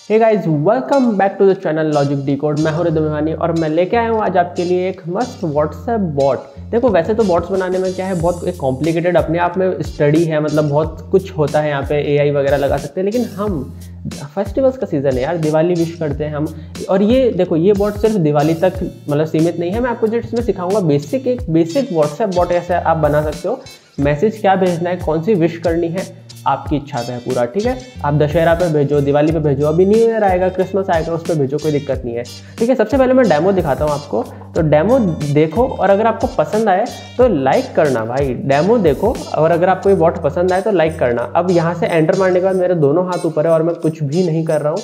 Hey guys, welcome back to the channel logic decode. मैं हूं rhythm मेहमानी और मैं लेके आया हूं आज आपके लिए एक मस्त व्हाट्सएप बॉट। देखो, वैसे तो बॉट्स बनाने में क्या है, बहुत एक कॉम्प्लिकेटेड अपने आप में स्टडी है, मतलब बहुत कुछ होता है। यहाँ पे एआई वगैरह लगा सकते हैं, लेकिन हम फेस्टिवल्स का सीज़न है यार, दिवाली विश करते हैं हम। और ये देखो, ये बॉट सिर्फ दिवाली तक मतलब सीमित नहीं है। मैं आपको जो इसमें सिखाऊंगा एक बेसिक व्हाट्सएप बॉट ऐसे आप बना सकते हो। मैसेज क्या भेजना है, कौन सी विश करनी है, आपकी इच्छा पे है पूरा। ठीक है, आप दशहरा पे भेजो, दिवाली पे भेजो, अभी न्यू ईयर आएगा, क्रिसमस आएगा, उस पर भेजो, कोई दिक्कत नहीं है। ठीक है, सबसे पहले मैं डेमो दिखाता हूँ आपको। तो डेमो देखो और अगर आपको पसंद आए तो लाइक करना भाई। डेमो देखो और अगर आपको ये बॉट पसंद आए तो लाइक करना। अब यहाँ से एंटर मारने के बाद मेरे दोनों हाथ ऊपर है और मैं कुछ भी नहीं कर रहा हूँ।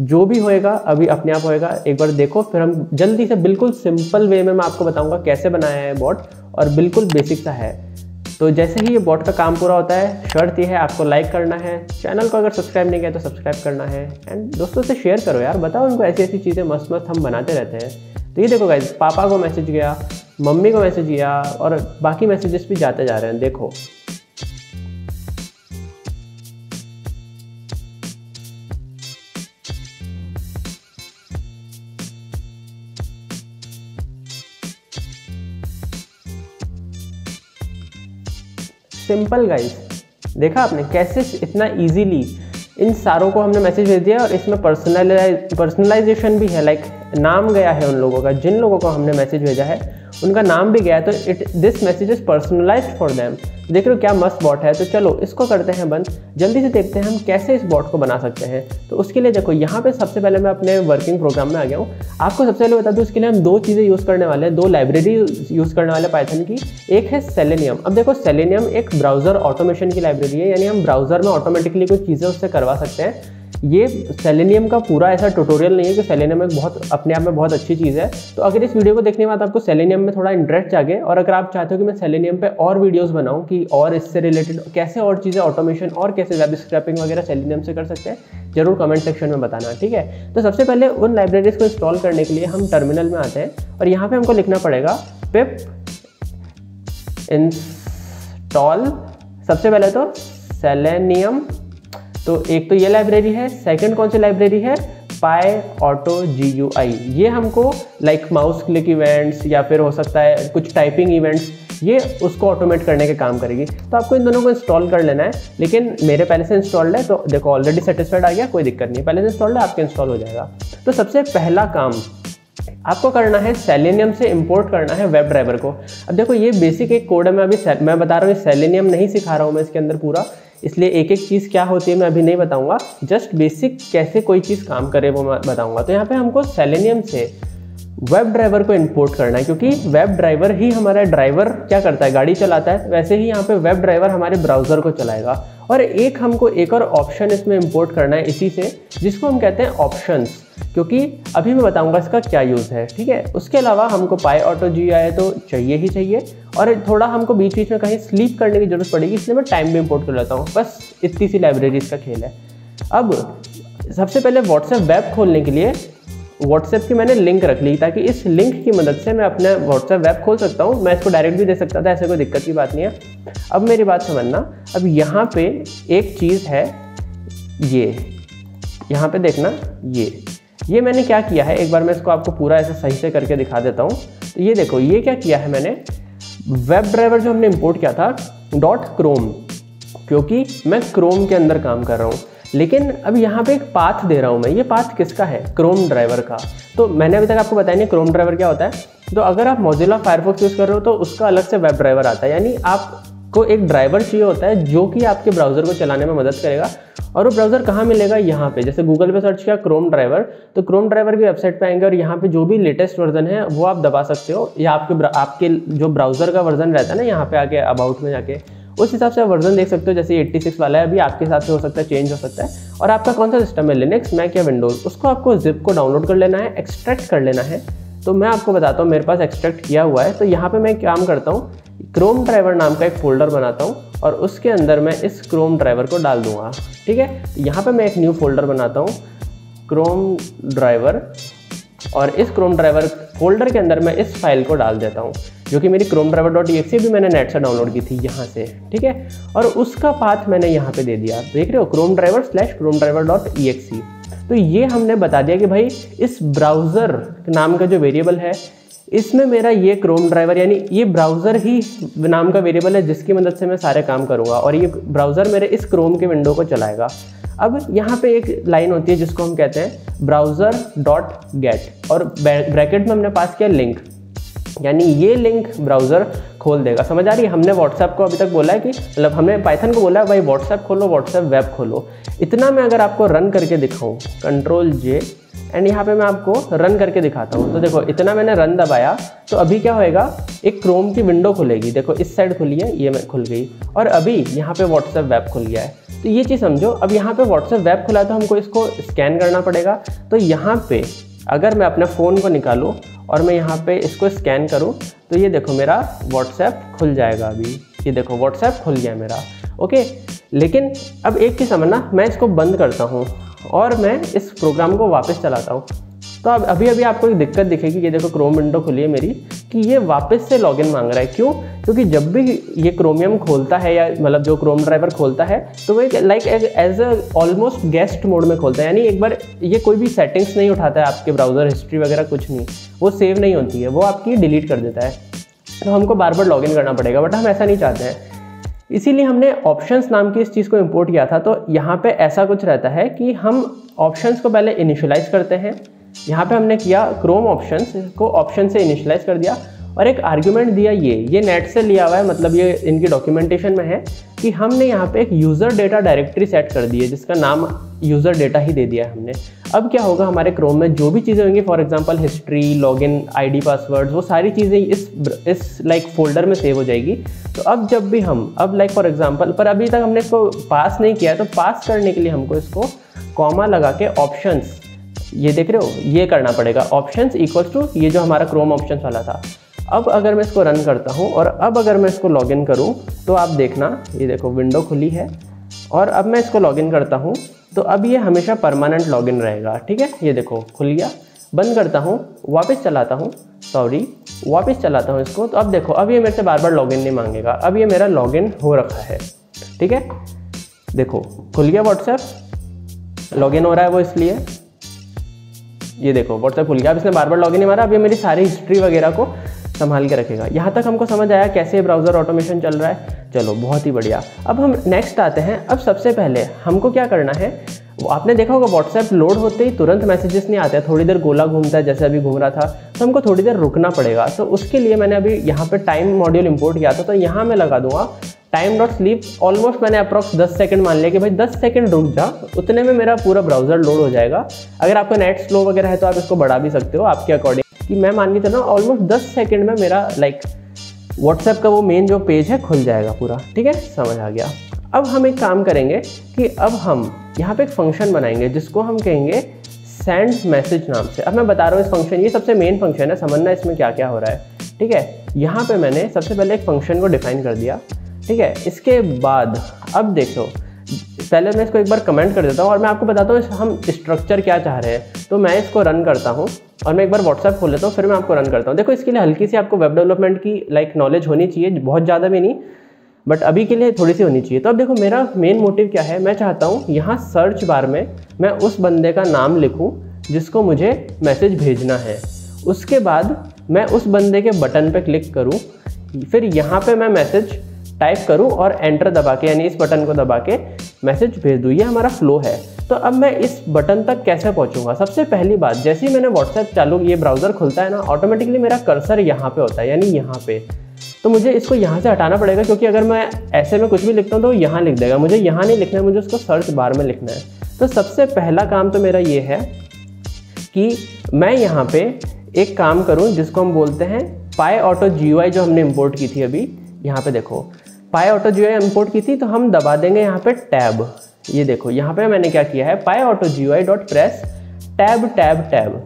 जो भी होएगा अभी अपने आप होएगा। एक बार देखो, फिर हम जल्दी से बिल्कुल सिंपल वे में मैं आपको बताऊंगा कैसे बनाया है बॉट, और बिल्कुल बेसिक सा है। तो जैसे ही ये बॉट का काम पूरा होता है, शर्त ये है आपको लाइक करना है, चैनल को अगर सब्सक्राइब नहीं किया तो सब्सक्राइब करना है, एंड दोस्तों से शेयर करो यार, बताओ उनको ऐसी ऐसी चीज़ें मस्त मस्त हम बनाते रहते हैं। तो ये देखो गाइस, पापा को मैसेज गया, मम्मी को मैसेज गया और बाकी मैसेजेस भी जाते जा रहे हैं। देखो सिंपल गाइस, देखा आपने कैसे इतना इजीली इन सारों को हमने मैसेज भेज दिया। और इसमें पर्सनलाइजेशन भी है, लाइक नाम गया है उन लोगों का, जिन लोगों को हमने मैसेज भेजा है उनका नाम भी गया है। तो this message is personalised for them. देख रहे हो क्या मस्त बॉट है। तो चलो इसको करते हैं बंद, जल्दी से देखते हैं हम कैसे इस बॉट को बना सकते हैं। तो उसके लिए देखो, यहाँ पे सबसे पहले मैं अपने वर्किंग प्रोग्राम में आ गया हूँ। आपको सबसे पहले बता दूँ, इसके लिए हम दो चीज़ें यूज़ करने वाले हैं, दो लाइब्रेरी यूज़ करने वाले पाइथन की। एक है सेलेनियम। अब देखो, सेलेनियम एक ब्राउज़र ऑटोमेशन की लाइब्रेरी है, यानी हम ब्राउज़र में ऑटोमेटिकली कुछ चीज़ें उससे करवा सकते हैं। ये सेलेनियम का पूरा ऐसा ट्यूटोरियल नहीं है कि सेलेनियम एक बहुत अपने आप में बहुत अच्छी चीज़ है। तो अगर इस वीडियो को देखने के बाद आपको सेलेनियम में थोड़ा इंटरेस्ट जागे, और अगर आप चाहते हो कि मैं सेलेनियम पे और वीडियोस बनाऊं कि और इससे रिलेटेड कैसे और चीज़ें ऑटोमेशन और कैसे वेब स्क्रैपिंग वगैरह सेलेनियम से कर सकते हैं, जरूर कमेंट सेक्शन में बताना। ठीक है, तो सबसे पहले उन लाइब्रेरीज को इंस्टॉल करने के लिए हम टर्मिनल में आते हैं और यहाँ पे हमको लिखना पड़ेगा पिप इंस्टॉल। सबसे पहले तो सेलेनियम, तो एक तो ये लाइब्रेरी है। सेकंड कौन सी लाइब्रेरी है, PyAutoGUI। ये हमको लाइक माउस क्लिक इवेंट्स या फिर हो सकता है कुछ टाइपिंग इवेंट्स, ये उसको ऑटोमेट करने के काम करेगी। तो आपको इन दोनों को इंस्टॉल कर लेना है, लेकिन मेरे पहले से इंस्टॉल्ड है तो देखो ऑलरेडी सेटिस्फाइड आ गया, कोई दिक्कत नहीं, पहले से इंस्टॉल्ड है, आपके इंस्टॉल हो जाएगा। तो सबसे पहला काम आपको करना है, सेलेनियम से इंपोर्ट करना है वेब ड्राइवर को। अब देखो, ये बेसिक एक कोड है, मैं बता रहा हूँ, सेलेनियम नहीं सिखा रहा हूँ मैं इसके अंदर पूरा, इसलिए एक एक चीज़ क्या होती है मैं अभी नहीं बताऊंगा, जस्ट बेसिक कैसे कोई चीज़ काम करे वो मैं बताऊंगा। तो यहाँ पे हमको सेलेनियम से वेब ड्राइवर को इंपोर्ट करना है, क्योंकि वेब ड्राइवर ही हमारा ड्राइवर क्या करता है, गाड़ी चलाता है, वैसे ही यहाँ पे वेब ड्राइवर हमारे ब्राउज़र को चलाएगा। और हमको एक और ऑप्शन इसमें इंपोर्ट करना है इसी से, जिसको हम कहते हैं ऑप्शंस, क्योंकि अभी मैं बताऊंगा इसका क्या यूज़ है। ठीक है, उसके अलावा हमको PyAutoGUI तो चाहिए ही चाहिए, और थोड़ा हमको बीच बीच में कहीं स्लीप करने की जरूरत पड़ेगी, इसलिए मैं टाइम भी इंपोर्ट कर लेता हूँ। बस इतनी सी लाइब्रेरीज का खेल है। अब सबसे पहले व्हाट्सएप वेब खोलने के लिए व्हाट्सएप की मैंने लिंक रख ली, ताकि इस लिंक की मदद से मैं अपना व्हाट्सएप वेब खोल सकता हूँ। मैं इसको डायरेक्ट भी दे सकता था, ऐसे कोई दिक्कत की बात नहीं है। अब मेरी बात समझना, अब यहाँ पे एक चीज़ है, ये यहाँ पे देखना, ये मैंने क्या किया है, एक बार मैं इसको आपको पूरा ऐसे सही से करके दिखा देता हूँ। तो ये देखो, ये क्या किया है मैंने, वेब ड्राइवर जो हमने इंपोर्ट किया था .chrome, क्योंकि मैं क्रोम के अंदर काम कर रहा हूँ, लेकिन अब यहाँ पे एक पाथ दे रहा हूँ मैं। ये पाथ किसका है, क्रोम ड्राइवर का। तो मैंने अभी तक आपको बताया नहीं क्रोम ड्राइवर क्या होता है। तो अगर आप मोजिला फायरफॉक्स यूज़ कर रहे हो तो उसका अलग से वेब ड्राइवर आता है, यानी आपको एक ड्राइवर चाहिए होता है जो कि आपके ब्राउज़र को चलाने में मदद करेगा। और वो ब्राउज़र कहाँ मिलेगा, यहाँ पे। जैसे गूगल पे सर्च किया क्रोम ड्राइवर, तो क्रोम ड्राइवर की वेबसाइट पे आएंगे और यहाँ पे जो भी लेटेस्ट वर्जन है वो आप दबा सकते हो, या आपके जो ब्राउज़र का वर्जन रहता है ना, यहाँ पे आके अबाउट में जाके उस हिसाब से आप वर्जन देख सकते हो। जैसे 86 वाला है, अभी आपके हिसाब से हो सकता है चेंज हो सकता है। और आपका कौन सा सिस्टम है, लिनक्स, मैक या विंडोज़, उसको आपको जिप को डाउनलोड कर लेना है, एक्सट्रैक्ट कर लेना है। तो मैं आपको बताता हूँ, मेरे पास एक्सट्रैक्ट किया हुआ है। तो यहाँ पे मैं काम करता हूँ, क्रोम ड्राइवर नाम का एक फोल्डर बनाता हूँ और उसके अंदर मैं इस क्रोम ड्राइवर को डाल दूंगा। ठीक है, यहाँ पे मैं एक न्यू फोल्डर बनाता हूँ, क्रोम ड्राइवर, और इस क्रोम ड्राइवर फोल्डर के अंदर मैं इस फाइल को डाल देता हूँ, जो कि मेरी chromedriver.exe भी मैंने नेट से डाउनलोड की थी यहाँ से। ठीक है, और उसका पाथ मैंने यहाँ पे दे दिया, देख रहे हो, chromedriver/chromedriver.exe। तो ये हमने बता दिया कि भाई इस ब्राउज़र नाम का जो वेरिएबल है इसमें मेरा ये क्रोम ड्राइवर यानी ये ब्राउज़र ही नाम का वेरिएबल है जिसकी मदद से मैं सारे काम करूँगा और ये ब्राउज़र मेरे इस क्रोम के विंडो को चलाएगा। अब यहाँ पे एक लाइन होती है जिसको हम कहते हैं ब्राउज़र डॉट गेट और ब्रैकेट में हमने पास किया लिंक, यानी ये लिंक ब्राउज़र खोल देगा। समझ आ रही है? हमने व्हाट्सएप को अभी तक बोला है कि मतलब हमने पाइथन को बोला है भाई व्हाट्सएप खोलो, व्हाट्सएप वेब खोलो। इतना मैं अगर आपको रन करके दिखाऊँ Ctrl+J एंड यहाँ पे मैं आपको रन करके दिखाता हूँ। तो देखो इतना मैंने रन दबाया तो अभी क्या होएगा, एक क्रोम की विंडो खुलेगी। देखो इस साइड खुली है, ये मैं खुल गई और अभी यहाँ पे व्हाट्सएप वेब खुल गया है। तो ये चीज़ समझो, अब यहाँ पे व्हाट्सएप वेब खुला तो हमको इसको स्कैन करना पड़ेगा। तो यहाँ पे अगर मैं अपने फ़ोन को निकालूँ और मैं यहाँ पे इसको स्कैन करूँ तो ये देखो मेरा व्हाट्सएप खुल जाएगा। अभी ये देखो व्हाट्सएप खुल गया मेरा। ओके, लेकिन अब एक चीज़ समझना, मैं इसको बंद करता हूँ और मैं इस प्रोग्राम को वापस चलाता हूँ तो अब अभी आपको एक दिक्कत दिखेगी। ये देखो क्रोम विंडो खुली है मेरी कि ये वापस से लॉगिन मांग रहा है। क्यों? क्योंकि जब भी ये क्रोमियम खोलता है या मतलब जो क्रोम ड्राइवर खोलता है तो वो like as a almost guest mode में खोलता है, यानी एक बार ये कोई भी सेटिंग्स नहीं उठाता है, आपके ब्राउज़र हिस्ट्री वगैरह कुछ नहीं, वो सेव नहीं होती है, वो आपकी डिलीट कर देता है। तो हमको बार बार लॉगिन करना पड़ेगा, बट हम ऐसा नहीं चाहते हैं। इसीलिए हमने ऑप्शंस नाम की इस चीज़ को इंपोर्ट किया था। तो यहाँ पे ऐसा कुछ रहता है कि हम ऑप्शंस को पहले इनिशियलाइज करते हैं। यहाँ पे हमने किया क्रोम ऑप्शंस को ऑप्शन से इनिशियलाइज कर दिया और एक आर्ग्यूमेंट दिया, ये नेट से लिया हुआ है, मतलब ये इनकी डॉक्यूमेंटेशन में है कि हमने यहाँ पे एक यूज़र डेटा डायरेक्टरी सेट कर दी है जिसका नाम यूज़र डेटा ही दे दिया है हमने। अब क्या होगा, हमारे क्रोम में जो भी चीज़ें होंगी, for example history, login, ID, passwords, वो सारी चीज़ें इस लाइक फोल्डर में सेव हो जाएगी। तो अब जब भी हम अब लाइक फॉर एग्जांपल, पर अभी तक हमने इसको पास नहीं किया है, तो पास करने के लिए हमको इसको कॉमा लगा के ऑप्शंस, ये देख रहे हो, ये करना पड़ेगा। ऑप्शंस इक्वल्स टू ये जो हमारा क्रोम ऑप्शंस वाला था। अब अगर मैं इसको रन करता हूँ और अब अगर मैं इसको लॉगिन करूँ तो आप देखना, ये देखो विंडो खुली है और अब मैं इसको लॉगिन करता हूँ तो अब ये हमेशा परमानेंट लॉगिन रहेगा। ठीक है, ये देखो खुल गया। बंद करता हूँ, वापस चलाता हूँ, वापस चलाता हूँ इसको, तो अब देखो अब ये मेरे से बार बार लॉगिन नहीं मांगेगा। अब ये मेरा लॉगिन हो रखा है। ठीक है, देखो खुल गया व्हाट्सएप, लॉगिन हो रहा है वो, इसलिए ये देखो व्हाट्सएप खुल गया। अब इसने बार बार लॉगिन नहीं मारा, अब ये मेरी सारी हिस्ट्री वगैरह को संभाल के रखेगा। यहाँ तक हमको समझ आया कैसे ब्राउज़र ऑटोमेशन चल रहा है। चलो बहुत ही बढ़िया। अब हम नेक्स्ट आते हैं। अब सबसे पहले हमको क्या करना है, आपने देखा होगा व्हाट्सएप लोड होते ही तुरंत मैसेजेस नहीं आते हैं, थोड़ी देर गोला घूमता है जैसे अभी घूम रहा था, तो हमको थोड़ी देर रुकना पड़ेगा। तो उसके लिए मैंने अभी यहाँ पे टाइम मॉड्यूल इंपोर्ट किया था, तो यहाँ मैं लगा दूंगा time.sleep। ऑलमोस्ट मैंने अप्रॉक्स 10 सेकंड मान लिया कि भाई 10 सेकंड रुक जा, उतने में मेरा पूरा ब्राउज़र लोड हो जाएगा। अगर आपका नेट स्लो वगैरह है तो आप इसको बढ़ा भी सकते हो आपके अकॉर्डिंग, कि मैं मान के चलूँ ऑलमोस्ट 10 सेकंड में मेरा लाइक व्हाट्सएप का वो मेन जो पेज है खुल जाएगा पूरा। ठीक है, समझ आ गया। अब हम एक काम करेंगे कि अब हम यहाँ पे एक फंक्शन बनाएंगे जिसको हम कहेंगे सेंड मैसेज नाम से। अब मैं बता रहा हूँ इस फंक्शन, ये सबसे मेन फंक्शन है, समझना इसमें क्या क्या हो रहा है। ठीक है, यहाँ पे मैंने सबसे पहले एक फंक्शन को डिफाइन कर दिया। ठीक है, इसके बाद अब देखो, पहले मैं इसको एक बार कमेंट कर देता हूँ और मैं आपको बताता हूँ हम स्ट्रक्चर क्या चाह रहे हैं। तो मैं इसको रन करता हूँ और मैं एक बार व्हाट्सएप खोल लेता हूँ, फिर मैं आपको रन करता हूँ। देखो इसके लिए हल्की सी आपको वेब डेवलपमेंट की लाइक नॉलेज होनी चाहिए, बहुत ज़्यादा भी नहीं, बट अभी के लिए थोड़ी सी होनी चाहिए। तो अब देखो मेरा मेन मोटिव क्या है, मैं चाहता हूँ यहाँ सर्च बार में मैं उस बंदे का नाम लिखूँ जिसको मुझे मैसेज भेजना है। उसके बाद मैं उस बंदे के बटन पे क्लिक करूँ, फिर यहाँ पे मैं मैसेज टाइप करूँ और एंटर दबा के, यानी इस बटन को दबा के मैसेज भेज दूँ। ये हमारा फ्लो है। तो अब मैं इस बटन तक कैसे पहुँचूंगा? सबसे पहली बात, जैसे ही मैंने व्हाट्सएप चालू, ये ब्राउज़र खुलता है ना, ऑटोमेटिकली मेरा कर्सर यहाँ पे होता है, यानी यहाँ पे। तो मुझे इसको यहाँ से हटाना पड़ेगा, क्योंकि अगर मैं ऐसे में कुछ भी लिखता हूँ तो यहाँ लिख देगा। मुझे यहाँ नहीं लिखना है, मुझे उसको सर्च बार में लिखना है। तो सबसे पहला काम तो मेरा ये है कि मैं यहाँ पे एक काम करूँ जिसको हम बोलते हैं PyAutoGui, जो हमने इंपोर्ट की थी अभी। यहाँ पे देखो PyAutoGui इंपोर्ट की थी, तो हम दबा देंगे यहाँ पे टैब। ये देखो यहाँ पे मैंने क्या किया है, PyAutoGui.press टैब टैब टैब।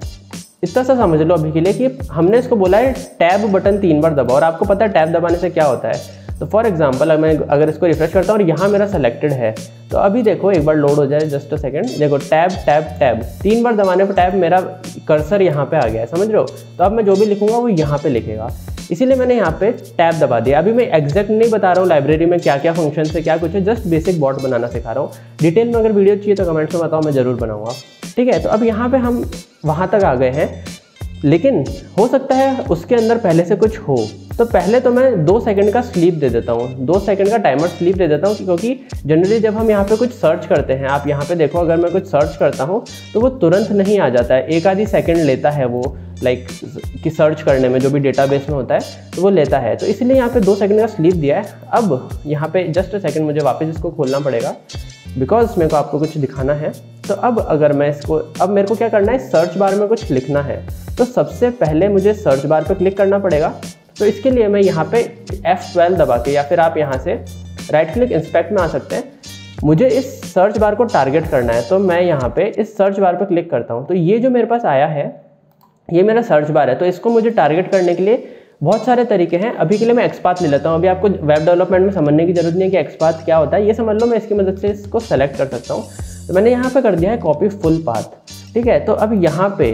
इतना सा समझ लो अभी के लिए कि हमने इसको बोला है टैब बटन 3 बार दबाओ, और आपको पता है टैब दबाने से क्या होता है। तो फॉर एग्जांपल मैं अगर इसको रिफ्रेश करता हूँ और यहाँ मेरा सेलेक्टेड है, तो अभी देखो एक बार लोड हो जाए, जस्ट अ सेकंड, देखो टैब टैब टैब 3 बार दबाने पर टैब, मेरा कर्सर यहाँ पे आ गया है, समझ रहे हो। तो अब मैं जो भी लिखूंगा वो यहाँ पे लिखेगा, इसीलिए मैंने यहाँ पे टैब दबा दिया। अभी मैं एग्जैक्ट नहीं बता रहा हूँ लाइब्रेरी में क्या क्या फंक्शन है, क्या कुछ है, जस्ट बेसिक बॉट बनाना सिखा रहा हूँ। डिटेल में अगर वीडियो चाहिए तो कमेंट्स में बताओ, मैं जरूर बनाऊंगा। ठीक है। तो अब यहाँ पे हम वहाँ तक आ गए हैं, लेकिन हो सकता है उसके अंदर पहले से कुछ हो। तो पहले तो मैं 2 सेकंड का स्लीप दे देता हूँ, 2 सेकंड का टाइमर स्लीप दे देता हूँ, क्योंकि जनरली जब हम यहाँ पे कुछ सर्च करते हैं, आप यहाँ पे देखो अगर मैं कुछ सर्च करता हूँ तो वो तुरंत नहीं आ जाता है, एक आधी सेकंड लेता है वो, लाइक कि सर्च करने में जो भी डेटाबेस में होता है तो वो लेता है। तो इसलिए यहाँ पे 2 सेकंड का स्लीप दिया है। अब यहाँ पे जस्ट अ सेकंड, मुझे वापस इसको खोलना पड़ेगा बिकॉज मेरे को आपको कुछ दिखाना है। तो अब अगर मैं इसको, अब मेरे को क्या करना है, सर्च बार में कुछ लिखना है। तो सबसे पहले मुझे सर्च बार पे क्लिक करना पड़ेगा। तो इसके लिए मैं यहाँ पे F12 दबा के, या फिर आप यहाँ से राइट क्लिक इंस्पेक्ट में आ सकते हैं, मुझे इस सर्च बार को टारगेट करना है। तो मैं यहाँ पे इस सर्च बार पे क्लिक करता हूँ। तो ये जो मेरे पास आया है ये मेरा सर्च बार है। तो इसको मुझे टारगेट करने के लिए बहुत सारे तरीके हैं। अभी के लिए मैं XPath ले लेता हूँ। अभी आपको वेब डेवलपमेंट में समझने की जरूरत नहीं है कि XPath क्या होता है, ये समझ लो, मैं इसकी मदद से इसको सेलेक्ट कर सकता हूँ। तो मैंने यहाँ पे कर दिया है कॉपी फुल पाथ, ठीक है। तो अब यहाँ पे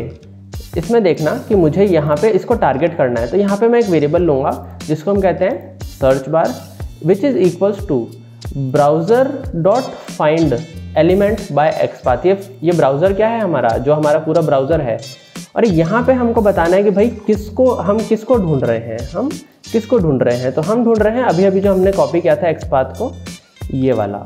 इसमें देखना कि मुझे यहाँ पे इसको टारगेट करना है। तो यहाँ पे मैं एक वेरिएबल लूँगा जिसको हम कहते हैं search bar, which is equals to browser dot find element by XPath। ये ब्राउज़र क्या है हमारा, जो हमारा पूरा ब्राउज़र है। और यहाँ पे हमको बताना है कि भाई हम किसको ढूंढ रहे हैं, हम किसको ढूंढ रहे हैं। तो हम ढूंढ रहे हैं अभी अभी जो हमने कॉपी किया था XPath को, ये वाला,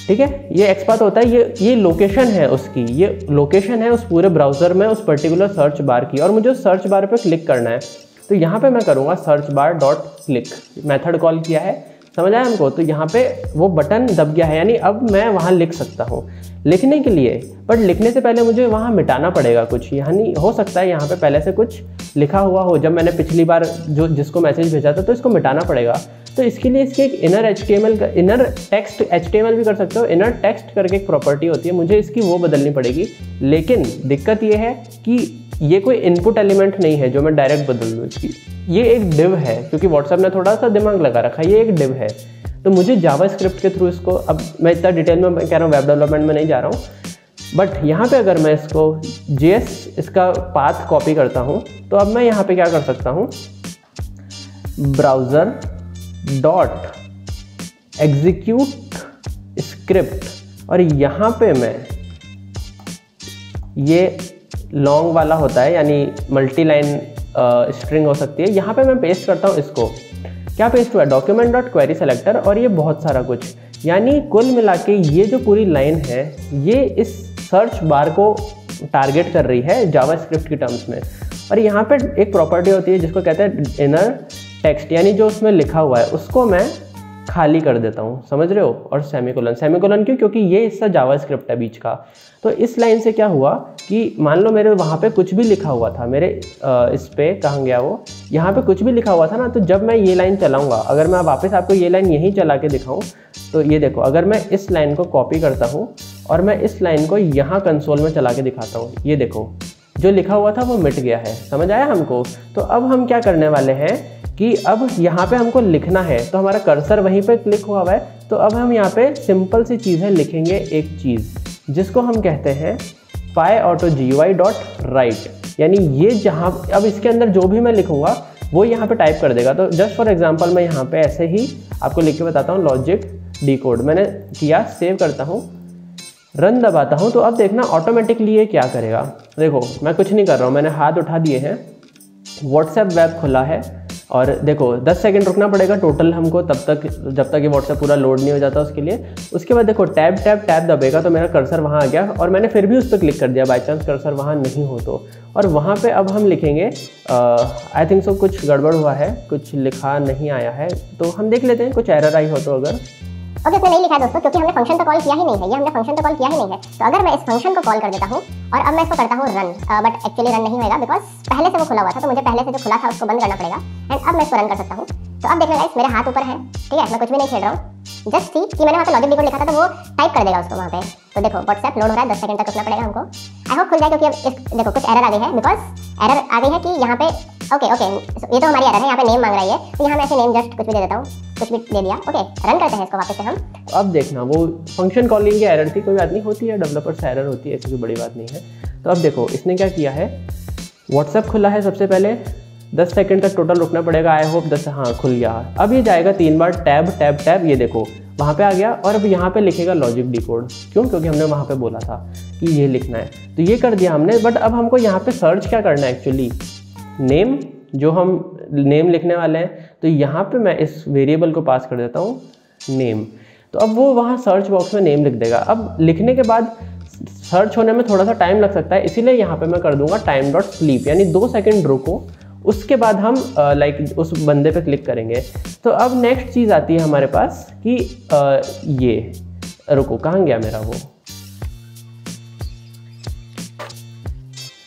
ठीक है। ये XPath होता है, ये लोकेशन है उसकी, ये लोकेशन है उस पूरे ब्राउज़र में उस पर्टिकुलर सर्च बार की, और मुझे उस सर्च बार पे क्लिक करना है। तो यहाँ पे मैं करूँगा search bar dot click, method call किया है, समझ आया हमको। तो यहाँ पे वो बटन दब गया है, यानी अब मैं वहाँ लिख सकता हूँ लिखने के लिए। बट लिखने से पहले मुझे वहाँ मिटाना पड़ेगा कुछ, यानी हो सकता है यहाँ पे पहले से कुछ लिखा हुआ हो जब मैंने पिछली बार जिसको मैसेज भेजा था, तो इसको मिटाना पड़ेगा। तो इसके लिए इसके एक इनर टेक्स्ट HTML भी कर सकते हो, इनर टेक्स्ट करके एक प्रॉपर्टी होती है, मुझे इसकी वो बदलनी पड़ेगी। लेकिन दिक्कत ये है कि ये कोई इनपुट एलिमेंट नहीं है जो मैं डायरेक्ट बदल दूँ इसकी, ये एक डिव है, क्योंकि व्हाट्सएप ने थोड़ा सा दिमाग लगा रखा है, ये एक डिव है। तो मुझे जावास्क्रिप्ट के थ्रू इसको, अब मैं इतना डिटेल में कह रहा हूँ, वेब डेवलपमेंट में नहीं जा रहा हूँ, बट यहाँ पे अगर मैं इसको JS इसका पाथ कॉपी करता हूँ, तो अब मैं यहाँ पे क्या कर सकता हूँ, ब्राउज़र डॉट एग्जीक्यूट स्क्रिप्ट, और यहाँ पे मैं ये लॉन्ग वाला होता है, यानी मल्टी लाइन स्ट्रिंग हो सकती है, यहाँ पे मैं पेस्ट करता हूँ इसको। क्या पेस्ट हुआ, डॉक्यूमेंट डॉट क्वेरी सेलेक्टर, और ये बहुत सारा कुछ, यानी कुल मिला के ये जो पूरी लाइन है ये इस सर्च बार को टारगेट कर रही है जावास्क्रिप्ट की टर्म्स में। और यहाँ पे एक प्रॉपर्टी होती है जिसको कहते हैं इनर टेक्स्ट, यानी जो उसमें लिखा हुआ है उसको मैं खाली कर देता हूँ, समझ रहे हो। और सेमीकोलन क्यों, क्योंकि ये हिस्सा जावास्क्रिप्ट है बीच का। तो इस लाइन से क्या हुआ कि मान लो मेरे वहाँ पे कुछ भी लिखा हुआ था, मेरे इस पे कहाँ गया वो, यहाँ पे कुछ भी लिखा हुआ था ना, तो जब मैं ये लाइन चलाऊँगा, अगर मैं वापस आपको ये लाइन यहीं चला के दिखाऊँ, तो ये देखो, अगर मैं इस लाइन को कॉपी करता हूँ और मैं इस लाइन को यहाँ कंसोल में चला के दिखाता हूँ, ये देखो जो लिखा हुआ था वो मिट गया है, समझ आया हमको। तो अब हम क्या करने वाले हैं कि अब यहाँ पे हमको लिखना है, तो हमारा कर्सर वहीं पे क्लिक हुआ है। तो अब हम यहाँ पे सिंपल सी चीज़ है, लिखेंगे एक चीज़ जिसको हम कहते हैं pyautoGUI.write, यानी ये जहाँ, अब इसके अंदर जो भी मैं लिखूँगा वो यहाँ पे टाइप कर देगा। तो जस्ट फॉर एग्जांपल मैं यहाँ पे ऐसे ही आपको लिख के बताता हूँ, लॉजिक डिकोड मैंने किया, सेव करता हूँ, रन दबाता हूँ। तो अब देखना ऑटोमेटिकली ये क्या करेगा। देखो मैं कुछ नहीं कर रहा हूँ, मैंने हाथ उठा दिए हैं, व्हाट्सएप वेब खुला है, और देखो 10 सेकंड रुकना पड़ेगा टोटल हमको, तब तक जब तक ये व्हाट्सएप पूरा लोड नहीं हो जाता उसके लिए। उसके बाद देखो टैब टैब टैब दबेगा तो मेरा कर्सर वहाँ आ गया, और मैंने फिर भी उस पर क्लिक कर दिया, बाई चांस कर्सर वहाँ नहीं हो तो। और वहाँ पे अब हम लिखेंगे, आई थिंक सो कुछ गड़बड़ हुआ है, कुछ लिखा नहीं आया है, तो हम देख लेते हैं कुछ एरर आई हो तो। अगर ओके, उसमें नहीं लिखा है दोस्तों, क्योंकि हमने फंक्शन तो कॉल किया ही नहीं है, ये हमने फंक्शन तो कॉल किया ही नहीं है। तो अगर मैं इस फंक्शन को कॉल कर देता हूँ और अब मैं इसको करता हूँ रन, बट एक्चुअली रन नहीं होगा बिकॉज पहले से वो खुला हुआ था, तो मुझे पहले से जो खुला था उसको बंद करना पड़ेगा, एंड अब मैं इसको रन कर सकता हूँ। तो अब देखना गाइस, मेरे हाथ ऊपर है, ठीक है, मैं कुछ भी नहीं छेड़ रहा हूँ, जस्ट सी कि मैंने वहाँ पे लॉजिक डिकोड लिखा था, तो वो टाइप कर देगा उसको वहाँ पे। तो देखो व्हाट्सएप लोड हो रहा है, 10 सेकंड तक रुकना पड़ेगा हमको, आई होप खुल जाए, क्योंकि अब देखो कुछ एरर आ गई है, बिकॉज एरर आ गई है कि यहाँ पे ओके ये तो हमारी एरर है, यहाँ पे नेम मांग रही है, तो यहाँ मैं ऐसे नेम जस्ट कुछ भी दे देता हूँ, कुछ भी दे दिया। ओके, रन करते हैं इसको वापस से हम। अब देखना वो फंक्शन कॉलिंग की एरर थी, कोई बात नहीं, होती है, डेवलपर से एरर होती है, ऐसी कोई बड़ी बात नहीं है। तो अब देखो इसने क्या किया है, व्हाट्सएप खुला है सबसे पहले, 10 सेकंड तक टोटल रुकना पड़ेगा, आई होप 10, हाँ खुल गया। अब ये जाएगा 3 बार टैब टैब टैब, ये देखो वहाँ पे आ गया और अब यहाँ पे लिखेगा लॉजिक डिकोड। क्यों? क्योंकि हमने वहाँ पे बोला था कि ये लिखना है, तो ये कर दिया हमने। बट अब हमको यहाँ पे सर्च क्या करना है एक्चुअली, नेम, जो हम नेम लिखने वाले हैं। तो यहाँ पे मैं इस वेरिएबल को पास कर देता हूँ नेम, तो अब वो वहाँ सर्च बॉक्स में नेम लिख देगा। अब लिखने के बाद सर्च होने में थोड़ा सा टाइम लग सकता है, इसीलिए यहाँ पे मैं कर दूंगा टाइम डॉट स्लीप, यानी 2 सेकंड रुको, उसके बाद हम लाइक उस बंदे पे क्लिक करेंगे। तो अब नेक्स्ट चीज़ आती है हमारे पास कि ये रुको, कहाँ गया मेरा वो,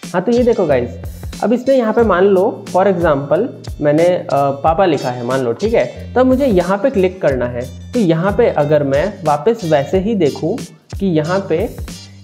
हाँ तो ये देखो गाइज, अब इसने यहाँ पे मान लो फॉर एग्जांपल मैंने पापा लिखा है मान लो, ठीक है। तब मुझे यहाँ पे क्लिक करना है, तो यहाँ पे अगर मैं वापस वैसे ही देखूँ कि यहाँ पे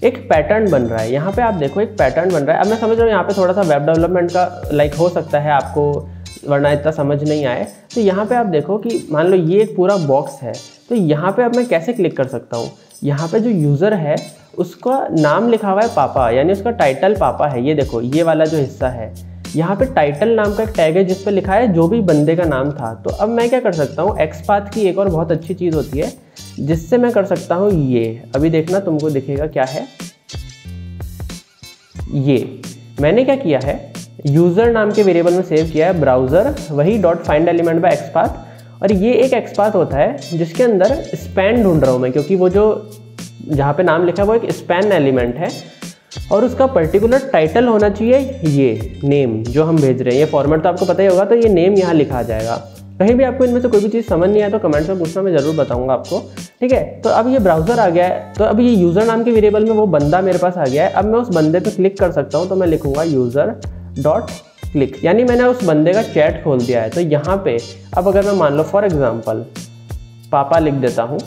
एक पैटर्न बन रहा है, यहाँ पे आप देखो एक पैटर्न बन रहा है। अब मैं समझ रहा हूँ यहाँ पे थोड़ा सा वेब डेवलपमेंट का लाइक हो सकता है आपको, वरना इतना समझ नहीं आए। तो यहाँ पे आप देखो कि मान लो ये एक पूरा बॉक्स है, तो यहाँ पे अब मैं कैसे क्लिक कर सकता हूँ, यहाँ पे जो यूज़र है उसका नाम लिखा हुआ है पापा, यानी उसका टाइटल पापा है। ये देखो ये वाला जो हिस्सा है, यहाँ पे टाइटल नाम का एक टैग है जिस पे लिखा है जो भी बंदे का नाम था। तो अब मैं क्या कर सकता हूँ, एक्सपाथ की एक और बहुत अच्छी चीज़ होती है जिससे मैं कर सकता हूँ ये, अभी देखना तुमको दिखेगा क्या है। ये मैंने क्या किया है, यूज़र नाम के वेरिएबल में सेव किया है ब्राउज़र, वही dot find element bye XPath. और ये एक एक्सपाथ होता है जिसके अंदर स्पैन ढूंढ रहा हूँ मैं, क्योंकि वो जो जहाँ पे नाम लिखा है वो एक स्पैन एलिमेंट है और उसका पर्टिकुलर टाइटल होना चाहिए ये नेम जो हम भेज रहे हैं। ये फॉर्मेट तो आपको पता ही होगा, तो ये नेम यहाँ लिखा आ जाएगा। कहीं भी आपको इनमें से कोई भी चीज़ समझ नहीं आया तो कमेंट्स में पूछना, मैं ज़रूर बताऊंगा आपको, ठीक है। तो अब ये ब्राउज़र आ गया है, तो अब ये यूज़र नाम के वेरिएबल में वो बंदा मेरे पास आ गया है। अब मैं उस बंदे पे क्लिक कर सकता हूँ, तो मैं लिखूंगा यूज़र डॉट क्लिक, यानी मैंने उस बंदे का चैट खोल दिया है। तो यहाँ पे अब अगर मैं मान लो फॉर एग्जाम्पल पापा लिख देता हूँ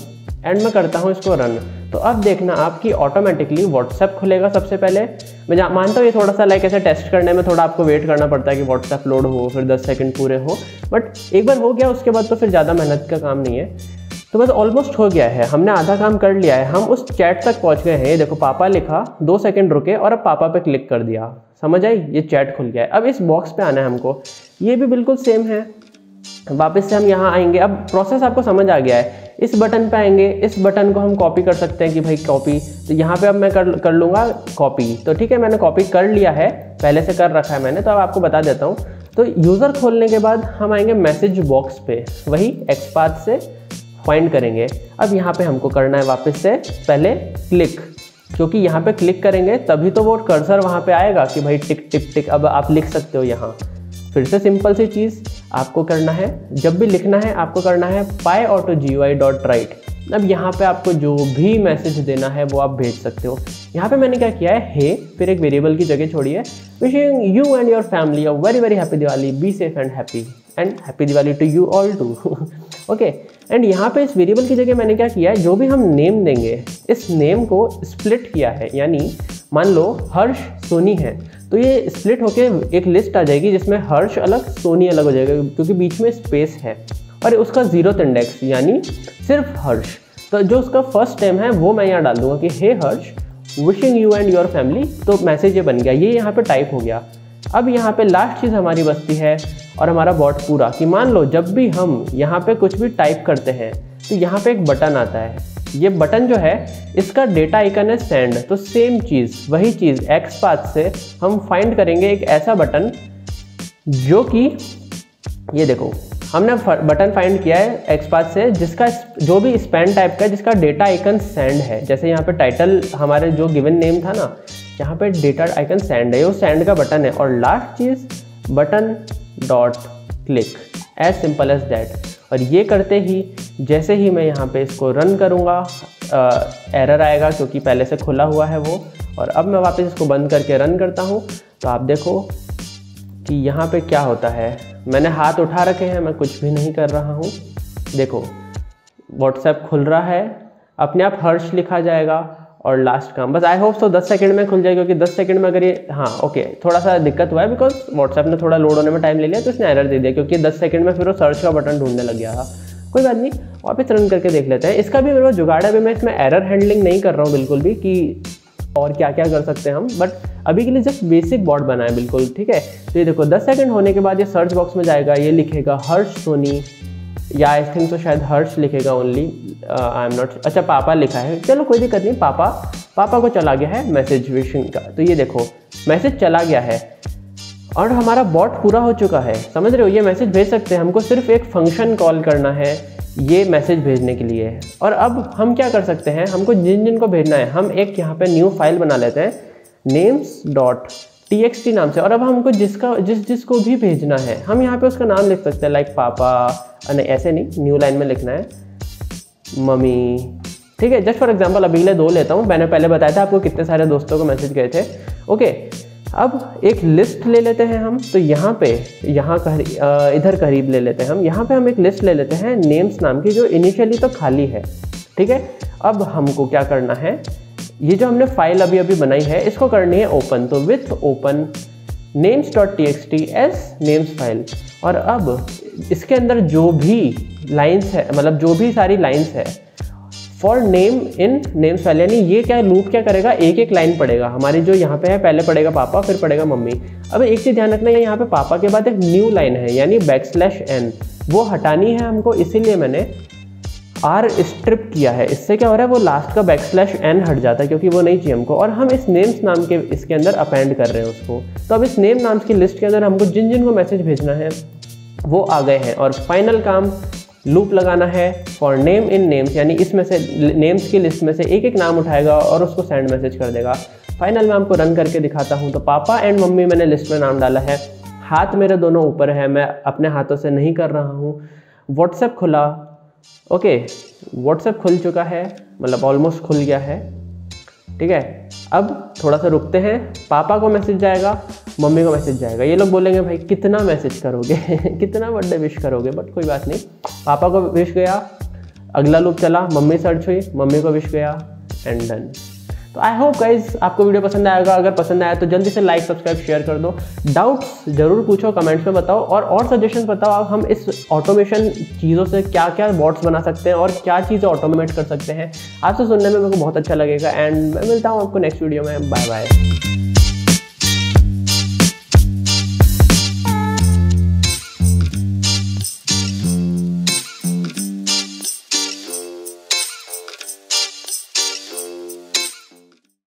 एंड मैं करता हूँ इसको रन, तो अब देखना आपकी ऑटोमेटिकली व्हाट्सएप खुलेगा। सबसे पहले मैं मानता हूँ ये थोड़ा सा लाइक ऐसे टेस्ट करने में थोड़ा आपको वेट करना पड़ता है कि व्हाट्सएप लोड हो, फिर 10 सेकंड पूरे हो, बट एक बार हो गया उसके बाद तो फिर ज़्यादा मेहनत का काम नहीं है। तो बस ऑलमोस्ट हो गया है, हमने आधा काम कर लिया है, हम उस चैट तक पहुँच गए हैं। ये देखो पापा लिखा, 2 सेकंड रुके और अब पापा पे क्लिक कर दिया, समझ आई, ये चैट खुल गया है। अब इस बॉक्स पे आना है हमको, ये भी बिल्कुल सेम है। वापस से हम यहाँ आएंगे, अब प्रोसेस आपको समझ आ गया है। इस बटन पे आएंगे, इस बटन को हम कॉपी कर सकते हैं कि भाई कॉपी, तो यहाँ पे अब मैं कर लूँगा कॉपी। तो ठीक है, मैंने कॉपी कर लिया है, पहले से कर रखा है मैंने, तो अब आपको बता देता हूँ। तो यूज़र खोलने के बाद हम आएंगे मैसेज बॉक्स पे, वही एक्सपाथ से फाइंड करेंगे। अब यहाँ पे हमको करना है वापस से पहले क्लिक, क्योंकि यहाँ पे क्लिक करेंगे तभी तो वो कर्सर वहाँ पे आएगा कि भाई टिक टिक टिक। अब आप लिख सकते हो यहाँ, फिर से सिंपल सी चीज़ आपको करना है, जब भी लिखना है आपको करना है pyAutoGui.write। अब यहाँ पे आपको जो भी मैसेज देना है वो आप भेज सकते हो। यहाँ पे मैंने क्या किया है, हे, फिर एक वेरिएबल की जगह छोड़ी है, wishing you and your family a very very happy Diwali, be safe and happy Diwali to you all too. Okay, and यहाँ पे इस वेरिएबल की जगह मैंने क्या किया है, जो भी हम नेम देंगे इस नेम को स्प्लिट किया है, यानी मान लो हर्ष सोनी है, तो ये स्प्लिट होके एक लिस्ट आ जाएगी जिसमें हर्ष अलग सोनी अलग हो जाएगा, क्योंकि बीच में स्पेस है, और उसका 0th इंडेक्स यानी सिर्फ हर्ष। तो जो उसका फर्स्ट नेम है वो मैं यहाँ डाल दूंगा कि hey Harsh wishing you and your family, तो मैसेज ये बन गया, ये यहाँ पे टाइप हो गया। अब यहाँ पे लास्ट चीज़ हमारी बचती है और हमारा बॉट पूरा, कि मान लो जब भी हम यहाँ पे कुछ भी टाइप करते हैं तो यहाँ पे एक बटन आता है, ये बटन जो है इसका डेटा आइकन है सेंड। तो सेम चीज़, वही चीज़ एक्सपाथ से हम फाइंड करेंगे एक ऐसा बटन जो कि ये देखो हमने बटन फाइंड किया है एक्सपाथ से जिसका जो भी स्पैन टाइप का, जिसका डेटा आइकन सेंड है। जैसे यहाँ पे टाइटल हमारे जो गिवन नेम था ना, यहाँ पे डेटा आइकन सेंड है, वो सेंड का बटन है। और लास्ट चीज़ button dot click, as simple as that. और ये करते ही जैसे ही मैं यहाँ पे इसको रन करूँगा एरर आएगा क्योंकि पहले से खुला हुआ है वो। और अब मैं वापस इसको बंद करके रन करता हूँ तो आप देखो कि यहाँ पे क्या होता है। मैंने हाथ उठा रखे हैं, मैं कुछ भी नहीं कर रहा हूँ। देखो व्हाट्सएप खुल रहा है, अपने आप हर्ष लिखा जाएगा और लास्ट काम बस आई होप सो 10 सेकंड में खुल जाएगा, क्योंकि 10 सेकंड में अगर ये, हाँ ओके, थोड़ा सा दिक्कत हुआ है बिकॉज व्हाट्सएप ने थोड़ा लोड होने में टाइम ले लिया तो इसने एरर दे दिया, क्योंकि 10 सेकंड में फिर वो सर्च का बटन ढूंढने लग गया था। कोई बात नहीं, वापस रन करके देख लेते हैं। इसका भी मेरे पास जुगाड़ है, अभी मैं इसमें एरर हैंडलिंग नहीं कर रहा हूँ बिल्कुल भी कि और क्या क्या कर सकते हैं हम, बट अभी के लिए जस्ट बेसिक बॉट बना है बिल्कुल, ठीक है। तो ये देखो 10 सेकंड होने के बाद ये सर्च बॉक्स में जाएगा, ये लिखेगा हर्ष सोनी या आई थिंक तो शायद हर्ष लिखेगा ओनली, आई एम नॉट, अच्छा पापा लिखा है, चलो कोई दिक्कत नहीं, पापा को चला गया है मैसेज विशिंग का। तो ये देखो मैसेज चला गया है और हमारा बॉट पूरा हो चुका है, समझ रहे हो। ये मैसेज भेज सकते हैं, हमको सिर्फ एक फंक्शन कॉल करना है ये मैसेज भेजने के लिए। और अब हम क्या कर सकते हैं, हमको जिन को भेजना है, हम एक यहाँ पे न्यू फाइल बना लेते हैं names.txt नाम से। और अब हमको जिसको भी भेजना है हम यहाँ पे उसका नाम लिख सकते हैं, लाइक पापा, नहीं ऐसे नहीं, न्यू लाइन में लिखना है मम्मी, ठीक है। जस्ट फॉर एग्जाम्पल अभी के लिए 2 लेता हूँ, मैंने पहले बताया था आपको कितने सारे दोस्तों को मैसेज गए थे। ओके, अब एक लिस्ट ले लेते हैं हम, तो यहाँ इधर करीब ले लेते हैं हम, यहाँ पे हम एक लिस्ट ले लेते हैं नेम्स नाम की, जो इनिशियली तो खाली है, ठीक है। अब हमको क्या करना है, ये जो हमने फाइल अभी बनाई है इसको करनी है ओपन, तो with open names.txt as names file. और अब इसके अंदर जो भी लाइन्स है, मतलब जो भी सारी लाइन्स है for name in names file, यानी ये क्या लूप क्या करेगा, एक एक लाइन पढ़ेगा हमारी, जो यहाँ पे है पहले पढ़ेगा पापा फिर पढ़ेगा मम्मी। अब एक चीज़ ध्यान रखना है, यहाँ पे पापा के बाद एक न्यू लाइन है यानी \n, वो हटानी है हमको, इसीलिए मैंने R स्ट्रिप किया है। इससे क्या हो रहा है, वो लास्ट का \n हट जाता है क्योंकि वो नहीं चाहिए हमको, और हम इस नेम्स नाम के इसके अंदर अपेंड कर रहे हैं उसको। तो अब इस नेम नाम्स की लिस्ट के अंदर हमको जिन को मैसेज भेजना है वो आ गए हैं। और फाइनल काम लूप लगाना है फॉर नेम इन नेम्स, यानी इसमें से नेम्स की लिस्ट में से एक एक नाम उठाएगा और उसको सेंड मैसेज कर देगा। फाइनल में आपको रन करके दिखाता हूँ। तो पापा एंड मम्मी मैंने लिस्ट में नाम डाला है, हाथ मेरे दोनों ऊपर है, मैं अपने हाथों से नहीं कर रहा हूँ। व्हाट्सएप खुला, ओके व्हाट्सएप खुल चुका है, मतलब ऑलमोस्ट खुल गया है, ठीक है। अब थोड़ा सा रुकते हैं, पापा को मैसेज जाएगा, मम्मी को मैसेज जाएगा। ये लोग बोलेंगे भाई कितना मैसेज करोगे कितना बर्थडे विश करोगे, बट कोई बात नहीं, पापा को विश गया, अगला लूप चला, मम्मी सर्च हुई, मम्मी को विश गया एंड डन। तो आई होप गाइज आपको वीडियो पसंद आएगा, अगर पसंद आया तो जल्दी से लाइक सब्सक्राइब शेयर कर दो। डाउट्स जरूर पूछो, कमेंट्स में बताओ, और सजेशंस बताओ हम इस ऑटोमेशन चीज़ों से क्या क्या बॉट्स बना सकते हैं और क्या चीज़ें ऑटोमेट कर सकते हैं। आपसे सुनने में मेरे को बहुत अच्छा लगेगा। एंड मैं मिलता हूँ आपको नेक्स्ट वीडियो में, बाय बाय।